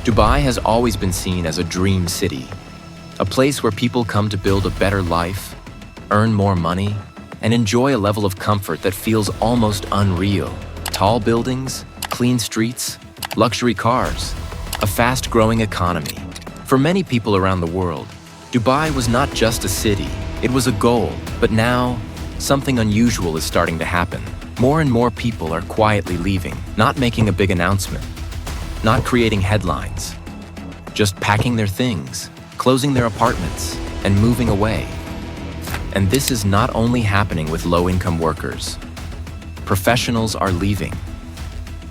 Dubai has always been seen as a dream city, a place where people come to build a better life, earn more money, and enjoy a level of comfort that feels almost unreal. Tall buildings, clean streets, luxury cars, a fast-growing economy. For many people around the world, Dubai was not just a city, it was a goal. But now, something unusual is starting to happen. More and more people are quietly leaving, not making a big announcement, not creating headlines, just packing their things, closing their apartments, and moving away. And this is not only happening with low-income workers. Professionals are leaving.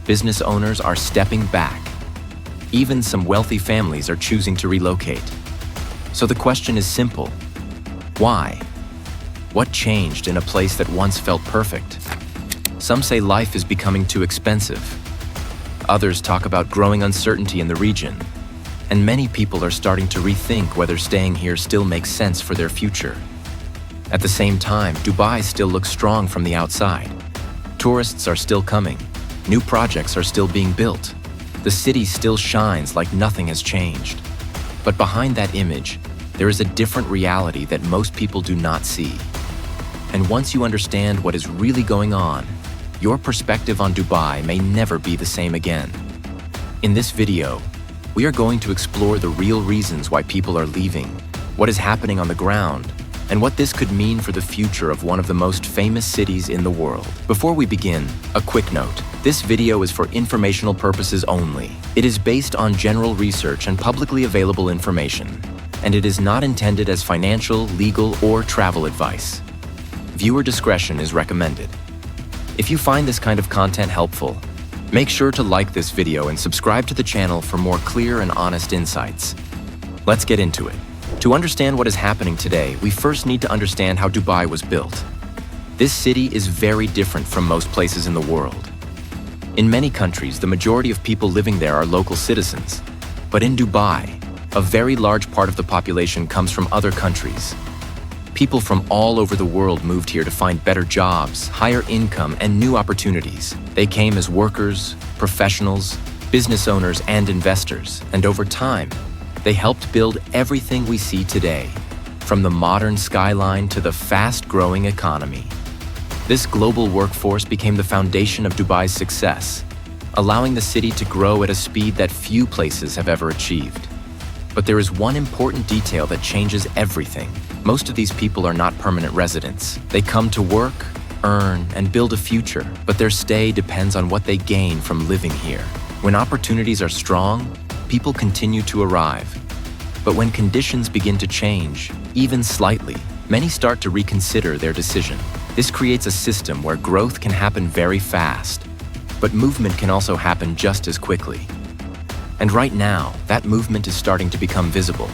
Business owners are stepping back. Even some wealthy families are choosing to relocate. So the question is simple. Why? What changed in a place that once felt perfect? Some say life is becoming too expensive. Others talk about growing uncertainty in the region. And many people are starting to rethink whether staying here still makes sense for their future. At the same time, Dubai still looks strong from the outside. Tourists are still coming. New projects are still being built. The city still shines like nothing has changed. But behind that image, there is a different reality that most people do not see. And once you understand what is really going on, your perspective on Dubai may never be the same again. In this video, we are going to explore the real reasons why people are leaving, what is happening on the ground, and what this could mean for the future of one of the most famous cities in the world. Before we begin, a quick note. This video is for informational purposes only. It is based on general research and publicly available information, and it is not intended as financial, legal, or travel advice. Viewer discretion is recommended. If you find this kind of content helpful, make sure to like this video and subscribe to the channel for more clear and honest insights. Let's get into it. To understand what is happening today, we first need to understand how Dubai was built. This city is very different from most places in the world. In many countries, the majority of people living there are local citizens. But in Dubai, a very large part of the population comes from other countries. People from all over the world moved here to find better jobs, higher income, and new opportunities. They came as workers, professionals, business owners, and investors. And over time, they helped build everything we see today, from the modern skyline to the fast-growing economy. This global workforce became the foundation of Dubai's success, allowing the city to grow at a speed that few places have ever achieved. But there is one important detail that changes everything. Most of these people are not permanent residents. They come to work, earn, and build a future, but their stay depends on what they gain from living here. When opportunities are strong, people continue to arrive. But when conditions begin to change, even slightly, many start to reconsider their decision. This creates a system where growth can happen very fast, but movement can also happen just as quickly. And right now, that movement is starting to become visible.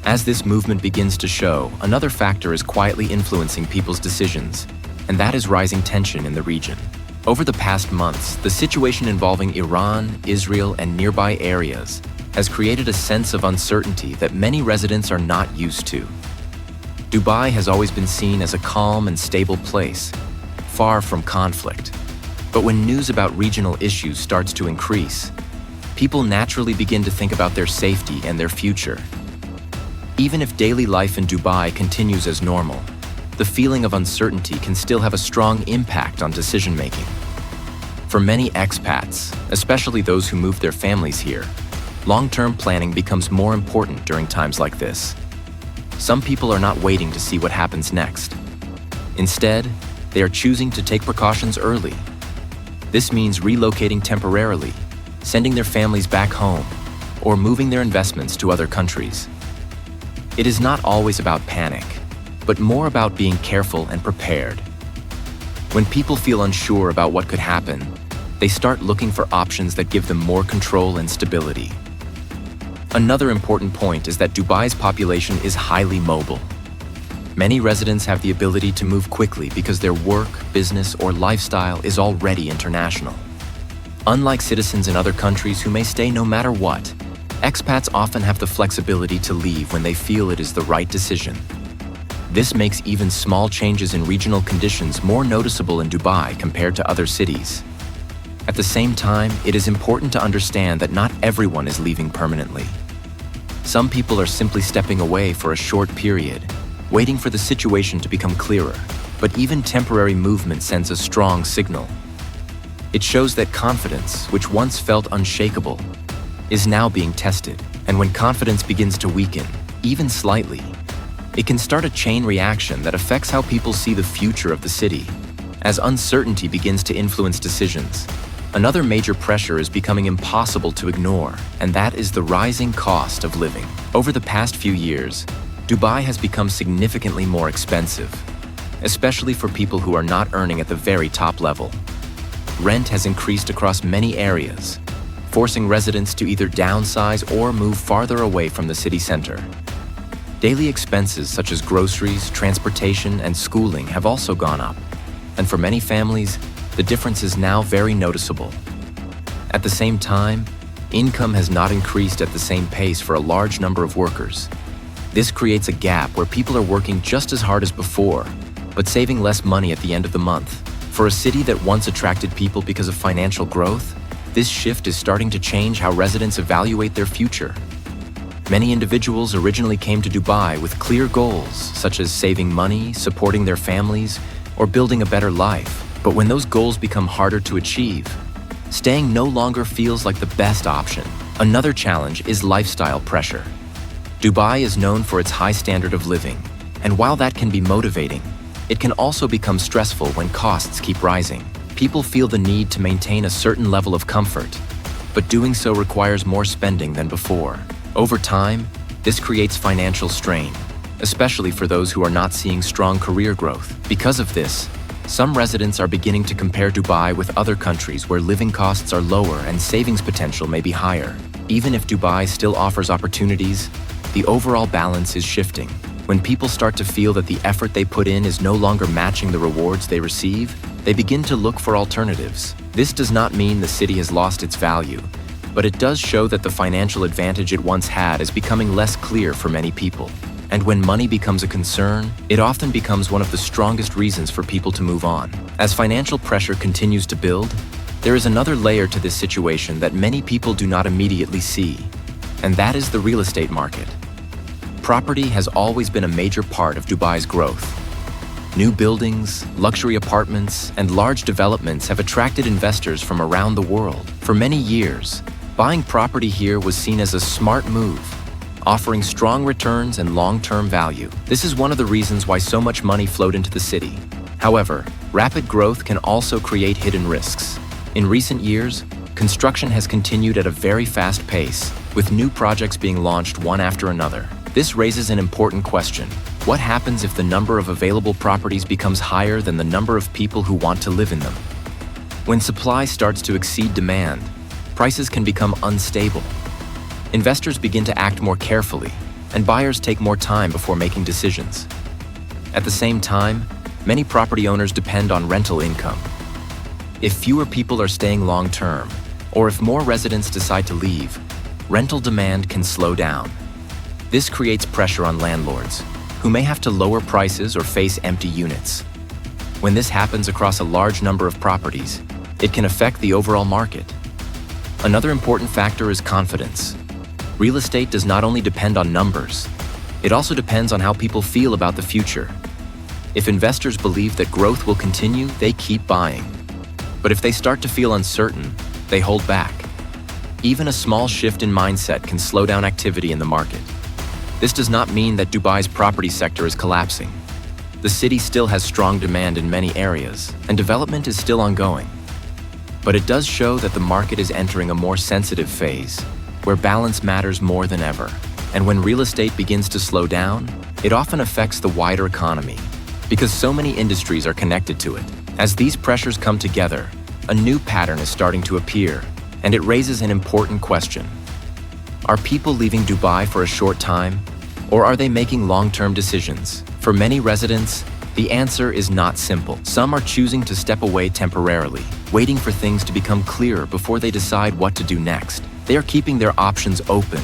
As this movement begins to show, another factor is quietly influencing people's decisions, and that is rising tension in the region. Over the past months, the situation involving Iran, Israel, and nearby areas has created a sense of uncertainty that many residents are not used to. Dubai has always been seen as a calm and stable place, far from conflict. But when news about regional issues starts to increase, people naturally begin to think about their safety and their future. Even if daily life in Dubai continues as normal, the feeling of uncertainty can still have a strong impact on decision-making. For many expats, especially those who move their families here, long-term planning becomes more important during times like this. Some people are not waiting to see what happens next. Instead, they are choosing to take precautions early. This means relocating temporarily, sending their families back home, or moving their investments to other countries. It is not always about panic, but more about being careful and prepared. When people feel unsure about what could happen, they start looking for options that give them more control and stability. Another important point is that Dubai's population is highly mobile. Many residents have the ability to move quickly because their work, business, or lifestyle is already international. Unlike citizens in other countries who may stay no matter what, expats often have the flexibility to leave when they feel it is the right decision. This makes even small changes in regional conditions more noticeable in Dubai compared to other cities. At the same time, it is important to understand that not everyone is leaving permanently. Some people are simply stepping away for a short period, waiting for the situation to become clearer. But even temporary movement sends a strong signal. It shows that confidence, which once felt unshakable, is now being tested. And when confidence begins to weaken, even slightly, it can start a chain reaction that affects how people see the future of the city. As uncertainty begins to influence decisions, another major pressure is becoming impossible to ignore, and that is the rising cost of living. Over the past few years, Dubai has become significantly more expensive, especially for people who are not earning at the very top level. Rent has increased across many areas, forcing residents to either downsize or move farther away from the city center. Daily expenses such as groceries, transportation, and schooling have also gone up, and for many families, the difference is now very noticeable. At the same time, income has not increased at the same pace for a large number of workers. This creates a gap where people are working just as hard as before, but saving less money at the end of the month. For a city that once attracted people because of financial growth, this shift is starting to change how residents evaluate their future. Many individuals originally came to Dubai with clear goals, such as saving money, supporting their families, or building a better life. But when those goals become harder to achieve, staying no longer feels like the best option. Another challenge is lifestyle pressure. Dubai is known for its high standard of living, and while that can be motivating, it can also become stressful when costs keep rising. People feel the need to maintain a certain level of comfort, but doing so requires more spending than before. Over time, this creates financial strain, especially for those who are not seeing strong career growth. Because of this, some residents are beginning to compare Dubai with other countries where living costs are lower and savings potential may be higher. Even if Dubai still offers opportunities, the overall balance is shifting. When people start to feel that the effort they put in is no longer matching the rewards they receive, they begin to look for alternatives. This does not mean the city has lost its value, but it does show that the financial advantage it once had is becoming less clear for many people. And when money becomes a concern, it often becomes one of the strongest reasons for people to move on. As financial pressure continues to build, there is another layer to this situation that many people do not immediately see, and that is the real estate market. Property has always been a major part of Dubai's growth. New buildings, luxury apartments, and large developments have attracted investors from around the world. For many years, buying property here was seen as a smart move, offering strong returns and long-term value. This is one of the reasons why so much money flowed into the city. However, rapid growth can also create hidden risks. In recent years, construction has continued at a very fast pace, with new projects being launched one after another. This raises an important question. What happens if the number of available properties becomes higher than the number of people who want to live in them? When supply starts to exceed demand, prices can become unstable. Investors begin to act more carefully, and buyers take more time before making decisions. At the same time, many property owners depend on rental income. If fewer people are staying long-term, or if more residents decide to leave, rental demand can slow down. This creates pressure on landlords, who may have to lower prices or face empty units. When this happens across a large number of properties, it can affect the overall market. Another important factor is confidence. Real estate does not only depend on numbers, it also depends on how people feel about the future. If investors believe that growth will continue, they keep buying. But if they start to feel uncertain, they hold back. Even a small shift in mindset can slow down activity in the market. This does not mean that Dubai's property sector is collapsing. The city still has strong demand in many areas, and development is still ongoing. But it does show that the market is entering a more sensitive phase, where balance matters more than ever. And when real estate begins to slow down, it often affects the wider economy, because so many industries are connected to it. As these pressures come together, a new pattern is starting to appear, and it raises an important question. Are people leaving Dubai for a short time, or are they making long-term decisions? For many residents, the answer is not simple. Some are choosing to step away temporarily, waiting for things to become clearer before they decide what to do next. They are keeping their options open,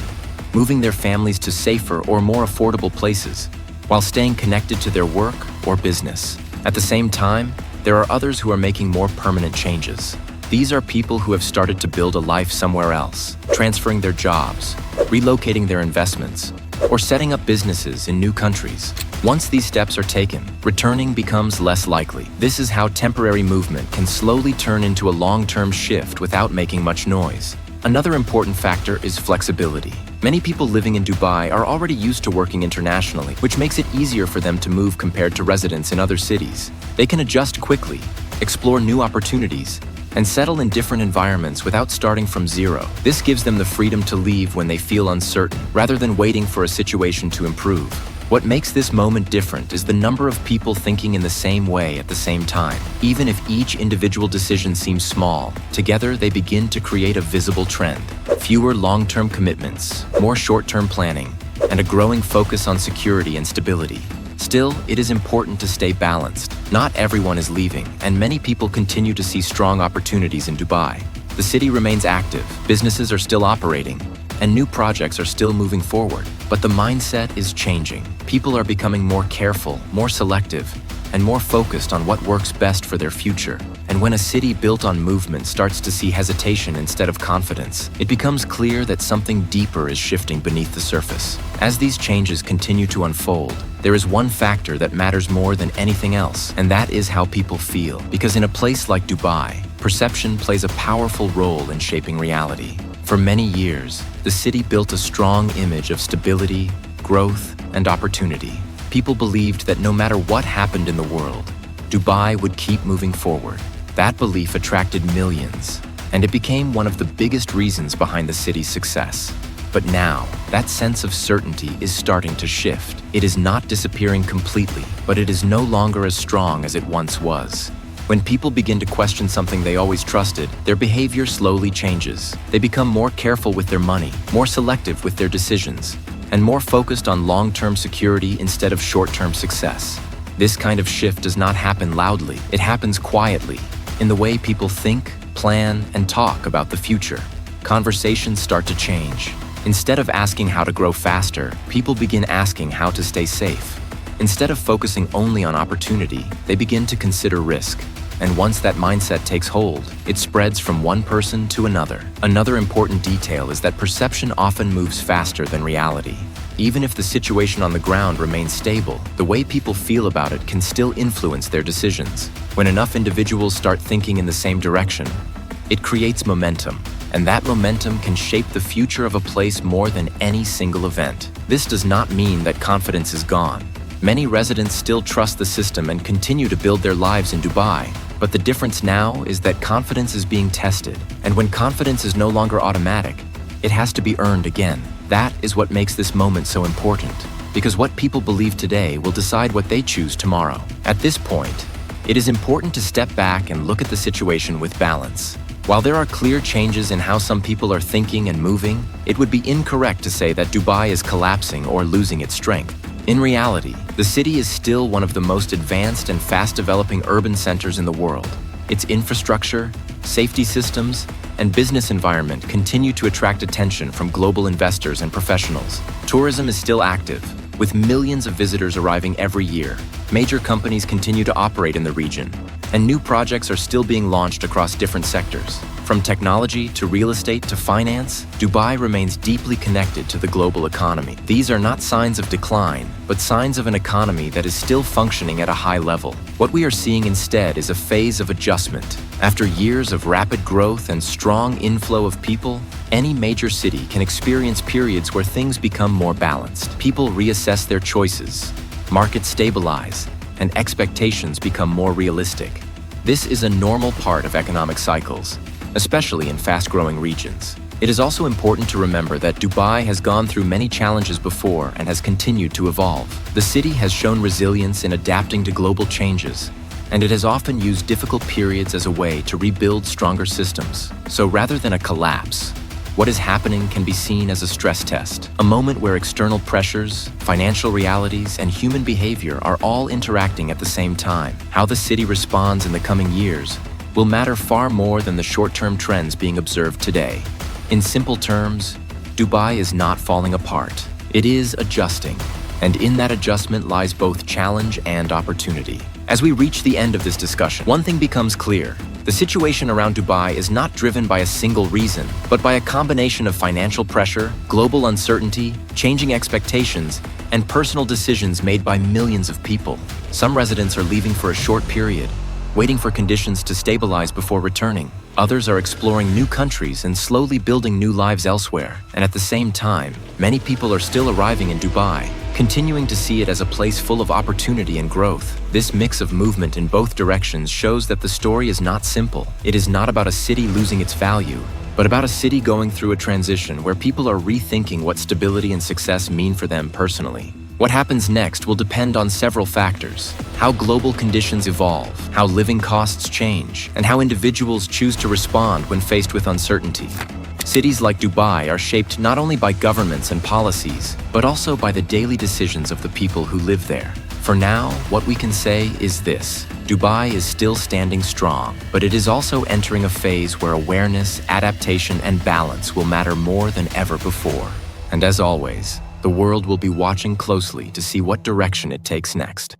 moving their families to safer or more affordable places, while staying connected to their work or business. At the same time, there are others who are making more permanent changes. These are people who have started to build a life somewhere else, transferring their jobs, relocating their investments, or setting up businesses in new countries. Once these steps are taken, returning becomes less likely. This is how temporary movement can slowly turn into a long-term shift without making much noise. Another important factor is flexibility. Many people living in Dubai are already used to working internationally, which makes it easier for them to move compared to residents in other cities. They can adjust quickly, explore new opportunities, and settle in different environments without starting from zero. This gives them the freedom to leave when they feel uncertain, rather than waiting for a situation to improve. What makes this moment different is the number of people thinking in the same way at the same time. Even if each individual decision seems small, together they begin to create a visible trend. Fewer long-term commitments, more short-term planning, and a growing focus on security and stability. Still, it is important to stay balanced. Not everyone is leaving, and many people continue to see strong opportunities in Dubai. The city remains active, businesses are still operating, and new projects are still moving forward. But the mindset is changing. People are becoming more careful, more selective, and more focused on what works best for their future. And when a city built on movement starts to see hesitation instead of confidence, it becomes clear that something deeper is shifting beneath the surface. As these changes continue to unfold, there is one factor that matters more than anything else, and that is how people feel. Because in a place like Dubai, perception plays a powerful role in shaping reality. For many years, the city built a strong image of stability, growth, and opportunity. People believed that no matter what happened in the world, Dubai would keep moving forward. That belief attracted millions, and it became one of the biggest reasons behind the city's success. But now, that sense of certainty is starting to shift. It is not disappearing completely, but it is no longer as strong as it once was. When people begin to question something they always trusted, their behavior slowly changes. They become more careful with their money, more selective with their decisions, and more focused on long-term security instead of short-term success. This kind of shift does not happen loudly. It happens quietly, in the way people think, plan, and talk about the future. Conversations start to change. Instead of asking how to grow faster, people begin asking how to stay safe. Instead of focusing only on opportunity, they begin to consider risk. And once that mindset takes hold, it spreads from one person to another. Another important detail is that perception often moves faster than reality. Even if the situation on the ground remains stable, the way people feel about it can still influence their decisions. When enough individuals start thinking in the same direction, it creates momentum. And that momentum can shape the future of a place more than any single event. This does not mean that confidence is gone. Many residents still trust the system and continue to build their lives in Dubai. But the difference now is that confidence is being tested. And when confidence is no longer automatic, it has to be earned again. That is what makes this moment so important. Because what people believe today will decide what they choose tomorrow. At this point, it is important to step back and look at the situation with balance. While there are clear changes in how some people are thinking and moving, it would be incorrect to say that Dubai is collapsing or losing its strength. In reality, the city is still one of the most advanced and fast-developing urban centers in the world. Its infrastructure, safety systems, and business environment continue to attract attention from global investors and professionals. Tourism is still active, with millions of visitors arriving every year. Major companies continue to operate in the region, and new projects are still being launched across different sectors. From technology to real estate to finance, Dubai remains deeply connected to the global economy. These are not signs of decline, but signs of an economy that is still functioning at a high level. What we are seeing instead is a phase of adjustment. After years of rapid growth and strong inflow of people, any major city can experience periods where things become more balanced. People reassess their choices, markets stabilize, and expectations become more realistic. This is a normal part of economic cycles, especially in fast-growing regions. It is also important to remember that Dubai has gone through many challenges before and has continued to evolve. The city has shown resilience in adapting to global changes, and it has often used difficult periods as a way to rebuild stronger systems. So rather than a collapse, what is happening can be seen as a stress test, a moment where external pressures, financial realities, and human behavior are all interacting at the same time. How the city responds in the coming years will matter far more than the short-term trends being observed today. In simple terms, Dubai is not falling apart. It is adjusting, and in that adjustment lies both challenge and opportunity. As we reach the end of this discussion, one thing becomes clear. The situation around Dubai is not driven by a single reason, but by a combination of financial pressure, global uncertainty, changing expectations, and personal decisions made by millions of people. Some residents are leaving for a short period, waiting for conditions to stabilize before returning. Others are exploring new countries and slowly building new lives elsewhere. And at the same time, many people are still arriving in Dubai, continuing to see it as a place full of opportunity and growth. This mix of movement in both directions shows that the story is not simple. It is not about a city losing its value, but about a city going through a transition where people are rethinking what stability and success mean for them personally. What happens next will depend on several factors: how global conditions evolve, how living costs change, and how individuals choose to respond when faced with uncertainty. Cities like Dubai are shaped not only by governments and policies, but also by the daily decisions of the people who live there. For now, what we can say is this: Dubai is still standing strong, but it is also entering a phase where awareness, adaptation, and balance will matter more than ever before. And as always, the world will be watching closely to see what direction it takes next.